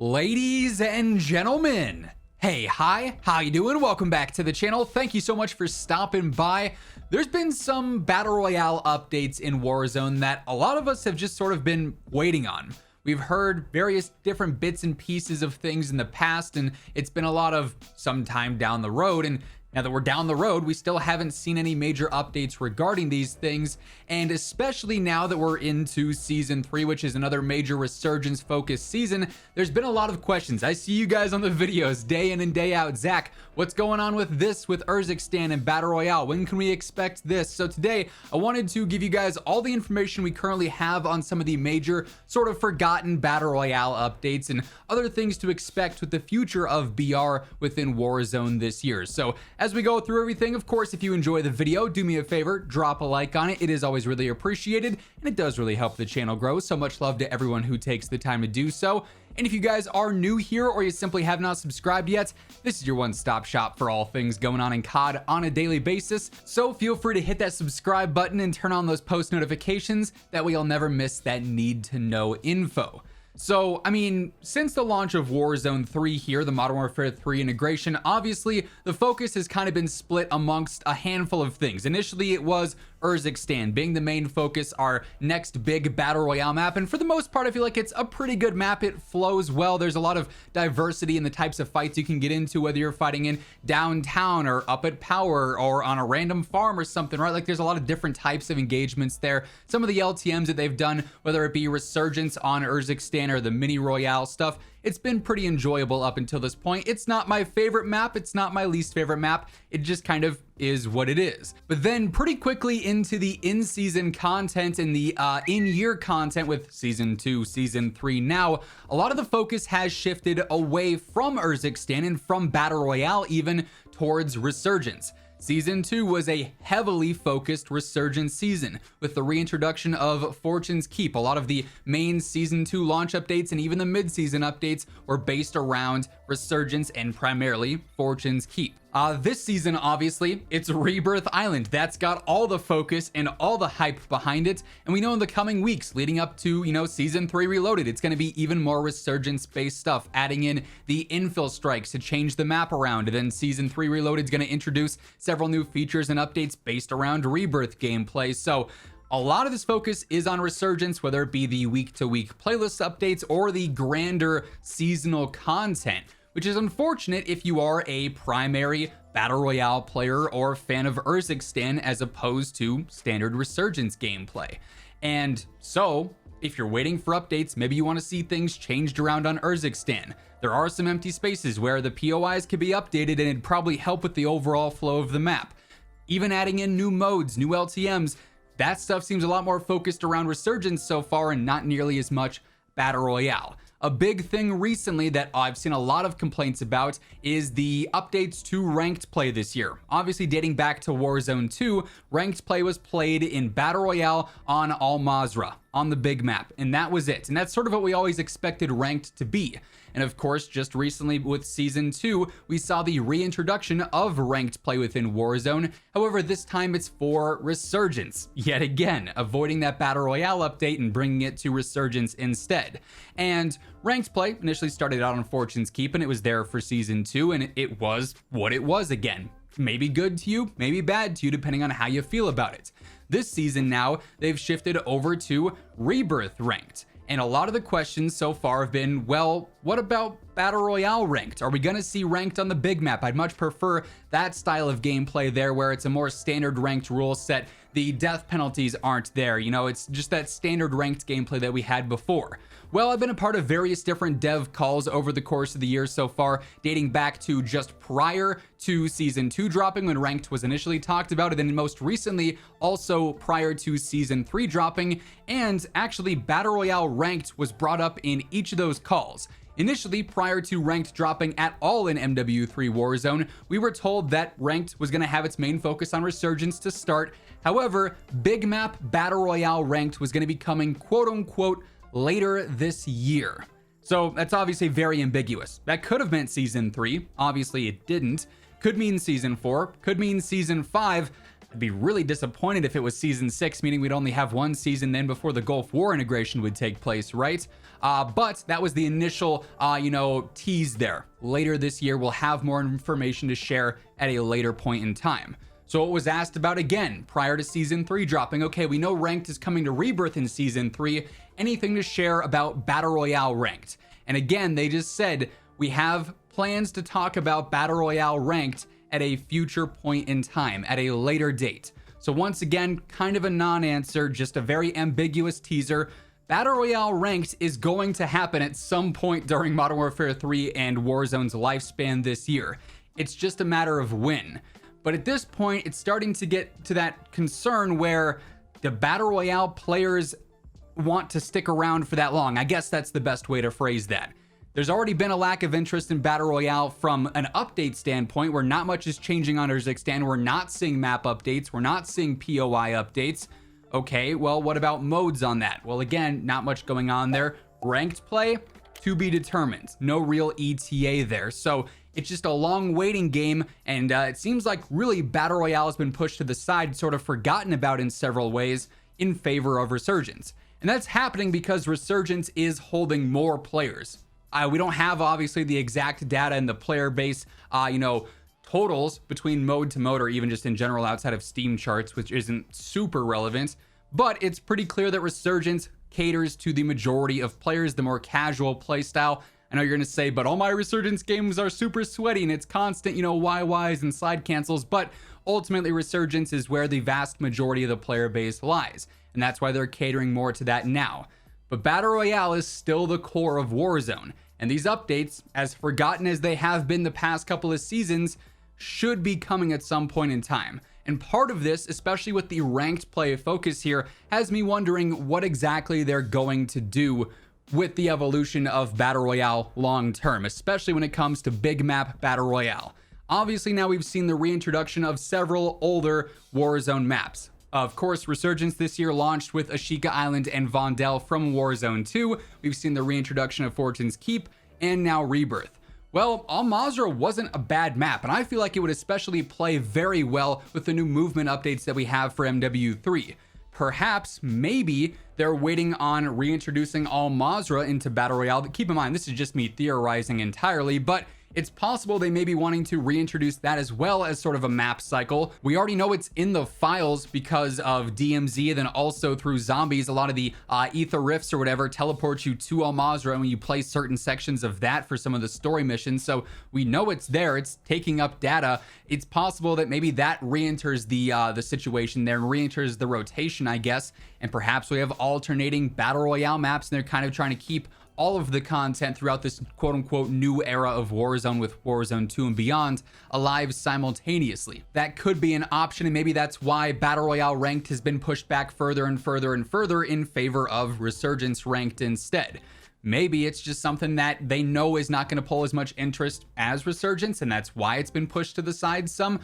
Ladies and gentlemen, hey, hi, how you doing? Welcome back to the channel. Thank you so much for stopping by. There's been some Battle Royale updates in Warzone that a lot of us have just sort of been waiting on. We've heard various different bits and pieces of things in the past, and it's been a lot of some time down the road, and now that we're down the road, we still haven't seen any major updates regarding these things, and especially now that we're into Season 3, which is another major Resurgence focused season, there's been a lot of questions. I see you guys on the videos day in and day out. Zach, what's going on with this, with Resurgence and Battle Royale? When can we expect this? So today, I wanted to give you guys all the information we currently have on some of the major, sort of forgotten Battle Royale updates and other things to expect with the future of BR within Warzone this year. So as we go through everything, of course, if you enjoy the video, do me a favor, drop a like on it. It is always really appreciated, and it does really help the channel grow. So much love to everyone who takes the time to do so. And if you guys are new here or you simply have not subscribed yet, this is your one-stop shop for all things going on in COD on a daily basis. So feel free to hit that subscribe button and turn on those post notifications. That way you'll never miss that need to know info. So, I mean, since the launch of Warzone 3 here, the Modern Warfare 3 integration, obviously the focus has kind of been split amongst a handful of things. Initially, it was Resurgence being the main focus, our next big Battle Royale map, and for the most part, I feel like it's a pretty good map. It flows well. There's a lot of diversity in the types of fights you can get into, whether you're fighting in downtown or up at power or on a random farm or something, right? Like, there's a lot of different types of engagements there. Some of the LTMs that they've done, whether it be Resurgence on Resurgence or the mini Royale stuff, it's been pretty enjoyable up until this point. It's not my favorite map. It's not my least favorite map. It just kind of is what it is. But then pretty quickly into the in-season content and the in-year content with Season 2, Season 3 now, a lot of the focus has shifted away from Resurgence and from Battle Royale even towards Resurgence. Season 2 was a heavily focused Resurgence season with the reintroduction of Fortune's Keep. A lot of the main Season 2 launch updates and even the mid-season updates were based around Resurgence and primarily Fortune's Keep. This season, obviously, it's Rebirth Island. That's got all the focus and all the hype behind it. And we know in the coming weeks leading up to, Season 3 Reloaded, it's going to be even more Resurgence-based stuff, adding in the infill strikes to change the map around. And then Season 3 Reloaded is going to introduce several new features and updates based around Rebirth gameplay. So a lot of this focus is on Resurgence, whether it be the week-to-week playlist updates or the grander seasonal content, which is unfortunate if you are a primary Battle Royale player or fan of Resurgence as opposed to standard Resurgence gameplay. And so, if you're waiting for updates, maybe you want to see things changed around on Resurgence. There are some empty spaces where the POIs could be updated and it'd probably help with the overall flow of the map. Even adding in new modes, new LTMs, that stuff seems a lot more focused around Resurgence so far and not nearly as much Battle Royale. A big thing recently that I've seen a lot of complaints about is the updates to ranked play this year. Obviously, dating back to Warzone 2, ranked play was played in Battle Royale on all Mazrah, on the big map, and that was it. And that's sort of what we always expected ranked to be. And of course, just recently with Season 2, we saw the reintroduction of ranked play within Warzone. However, this time it's for Resurgence. Yet again, avoiding that Battle Royale update and bringing it to Resurgence instead. And ranked play initially started out on Fortune's Keep, and it was there for Season 2, and it was what it was again. Maybe good to you, maybe bad to you, depending on how you feel about it. This season now, they've shifted over to Rebirth Ranked. And a lot of the questions so far have been, well, what about Battle Royale Ranked? Are we going to see Ranked on the big map? I'd much prefer that style of gameplay there where it's a more standard ranked rule set. The death penalties aren't there. It's just that standard ranked gameplay that we had before. Well, I've been a part of various different dev calls over the course of the year so far, dating back to just prior to Season 2 dropping when Ranked was initially talked about, and then most recently also prior to Season 3 dropping, and actually Battle Royale Ranked was brought up in each of those calls. Initially, prior to Ranked dropping at all in MW3 Warzone, we were told that Ranked was going to have its main focus on Resurgence to start. However, Big Map Battle Royale Ranked was going to be coming quote-unquote later this year. So that's obviously very ambiguous. That could have meant Season 3. Obviously it didn't. Could mean Season 4. Could mean Season 5. I'd be really disappointed if it was season 6, meaning we'd only have one season then before the Gulf War integration would take place, right? But that was the initial, tease there. Later this year, we'll have more information to share at a later point in time. So it was asked about again prior to season 3 dropping. Okay, we know ranked is coming to Rebirth in season 3. Anything to share about Battle Royale ranked? And again, they just said we have plans to talk about Battle Royale ranked at a future point in time, at a later date. So once again, kind of a non-answer, just a very ambiguous teaser. Battle Royale ranked is going to happen at some point during Modern Warfare 3 and Warzone's lifespan this year. It's just a matter of when. But at this point, it's starting to get to that concern where the Battle Royale players want to stick around for that long. I guess that's the best way to phrase that. There's already been a lack of interest in Battle Royale from an update standpoint where not much is changing on Resurgence. We're not seeing map updates. We're not seeing POI updates. Okay, well, what about modes on that? Well, again, not much going on there. Ranked play, to be determined. No real ETA there. So it's just a long waiting game, and it seems like really Battle Royale has been pushed to the side, sort of forgotten about in several ways in favor of Resurgence. And that's happening because Resurgence is holding more players. We don't have, obviously, the exact data in the player base, totals between mode to mode or even just in general outside of Steam charts, which isn't super relevant. But it's pretty clear that Resurgence caters to the majority of players, the more casual playstyle. I know you're going to say, but all my Resurgence games are super sweaty and it's constant, YYs and side cancels. But ultimately, Resurgence is where the vast majority of the player base lies. And that's why they're catering more to that now. But Battle Royale is still the core of Warzone, and these updates, as forgotten as they have been the past couple of seasons, should be coming at some point in time. And part of this, especially with the ranked play focus here, has me wondering what exactly they're going to do with the evolution of Battle Royale long term, especially when it comes to big map Battle Royale. Obviously now we've seen the reintroduction of several older Warzone maps. Of course, Resurgence this year launched with Ashika Island and Vondel from Warzone 2. We've seen the reintroduction of Fortune's Keep and now Rebirth. Well, Mazrah wasn't a bad map, and I feel like it would especially play very well with the new movement updates that we have for MW3. Perhaps, maybe, they're waiting on reintroducing Mazrah into Battle Royale. Keep in mind, this is just me theorizing entirely, but it's possible they may be wanting to reintroduce that as well as sort of a map cycle. We already know it's in the files because of DMZ, then also through zombies. A lot of the ether rifts or whatever teleport you to Mazrah, and when you play certain sections of that for some of the story missions. So we know it's there. It's taking up data. It's possible that maybe that re-enters the situation there and re-enters the rotation, I guess. And perhaps we have alternating Battle Royale maps, and they're kind of trying to keep all of the content throughout this quote-unquote new era of Warzone with Warzone 2 and beyond alive simultaneously. That could be an option, and maybe that's why Battle Royale ranked has been pushed back further and further and further in favor of Resurgence ranked instead. Maybe it's just something that they know is not going to pull as much interest as Resurgence, and that's why it's been pushed to the side some.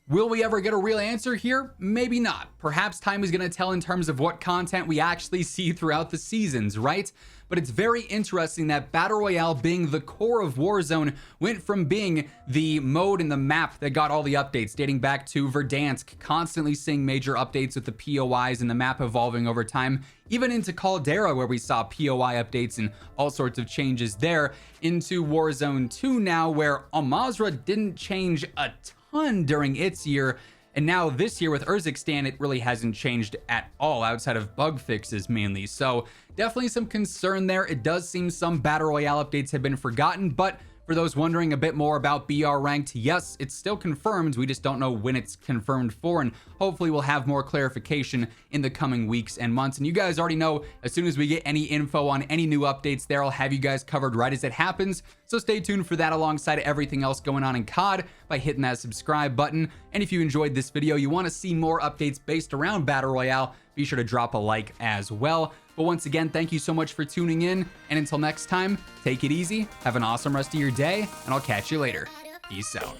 Will we ever get a real answer here? Maybe not. Perhaps time is going to tell in terms of what content we actually see throughout the seasons, right? But it's very interesting that Battle Royale, being the core of Warzone, went from being the mode and the map that got all the updates, dating back to Verdansk, constantly seeing major updates with the POIs and the map evolving over time, even into Caldera, where we saw POI updates and all sorts of changes there, into Warzone 2 now, where Mazrah didn't change a ton during its year. And now this year with Resurgence, it really hasn't changed at all outside of bug fixes mainly. So definitely some concern there. It does seem some Battle Royale updates have been forgotten, but for those wondering a bit more about BR ranked, yes, it's still confirmed. We just don't know when it's confirmed for, and hopefully we'll have more clarification in the coming weeks and months. And you guys already know, as soon as we get any info on any new updates there, I'll have you guys covered right as it happens. So stay tuned for that alongside everything else going on in COD by hitting that subscribe button. And if you enjoyed this video, you want to see more updates based around Battle Royale, be sure to drop a like as well. But once again, thank you so much for tuning in. And until next time, take it easy, have an awesome rest of your day, and I'll catch you later. Peace out.